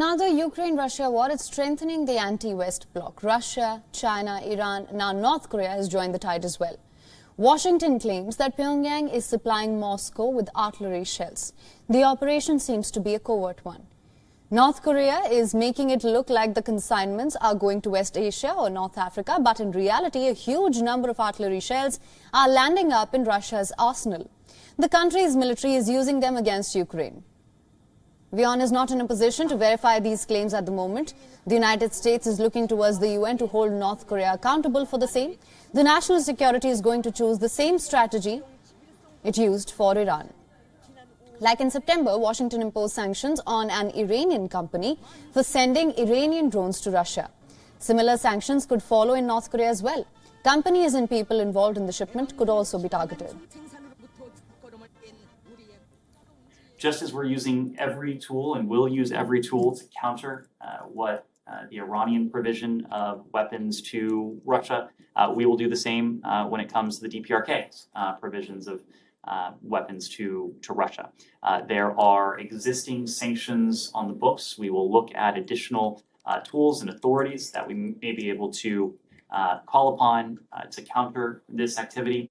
Now, the Ukraine-Russia war is strengthening the anti-West bloc. Russia, China, Iran, now North Korea has joined the tide as well. Washington claims that Pyongyang is supplying Moscow with artillery shells. The operation seems to be a covert one. North Korea is making it look like the consignments are going to West Asia or North Africa, but in reality, a huge number of artillery shells are landing up in Russia's arsenal. The country's military is using them against Ukraine. WION is not in a position to verify these claims at the moment. The United States is looking towards the UN to hold North Korea accountable for the same. The national security is going to choose the same strategy it used for Iran. Like in September, Washington imposed sanctions on an Iranian company for sending Iranian drones to Russia. Similar sanctions could follow in North Korea as well. Companies and people involved in the shipment could also be targeted. Just as we're using every tool and will use every tool to counter what the Iranian provision of weapons to Russia, we will do the same when it comes to the DPRK's provisions of weapons to Russia. There are existing sanctions on the books. We will look at additional tools and authorities that we may be able to call upon to counter this activity.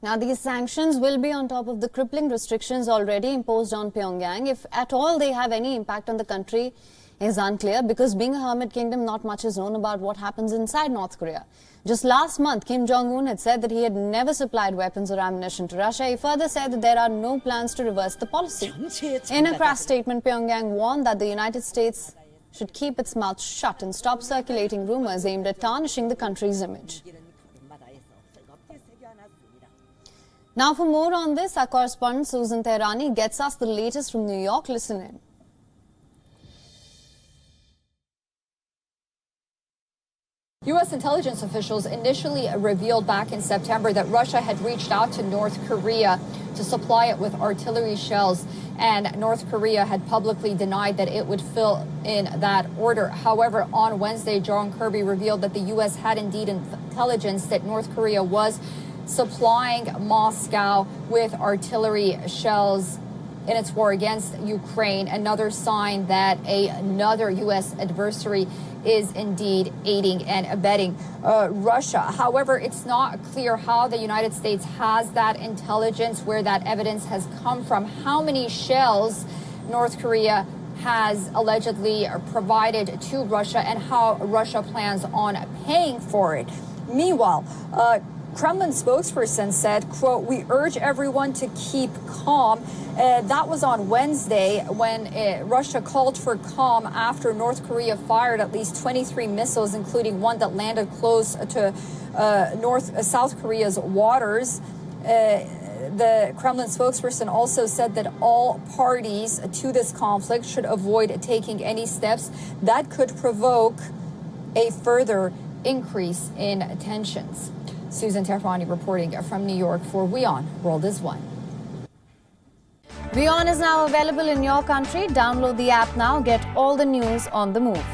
Now, these sanctions will be on top of the crippling restrictions already imposed on Pyongyang. If at all they have any impact on the country is unclear, because being a hermit kingdom, not much is known about what happens inside North Korea. Just last month, Kim Jong-un had said that he had never supplied weapons or ammunition to Russia. He further said that there are no plans to reverse the policy. In a crass statement, Pyongyang warned that the United States should keep its mouth shut and stop circulating rumors aimed at tarnishing the country's image. Now, for more on this, our correspondent Susan Tehrani gets us the latest from New York. Listen in. U.S. intelligence officials initially revealed back in September that Russia had reached out to North Korea to supply it with artillery shells, and North Korea had publicly denied that it would fill in that order. However, on Wednesday, John Kirby revealed that the U.S. had indeed intelligence that North Korea was supplying Moscow with artillery shells in its war against Ukraine, another sign that another U.S. adversary is indeed aiding and abetting Russia. However, it's not clear how the United States has that intelligence, where that evidence has come from, how many shells North Korea has allegedly provided to Russia, and how Russia plans on paying for it. Meanwhile, Kremlin spokesperson said, quote, "We urge everyone to keep calm." That was on Wednesday when Russia called for calm after North Korea fired at least 23 missiles, including one that landed close to South Korea's waters. The Kremlin spokesperson also said that all parties to this conflict should avoid taking any steps that could provoke a further increase in tensions. Susan Tehrani reporting from New York for WION World is One. WION is now available in your country. Download the app now. Get all the news on the move.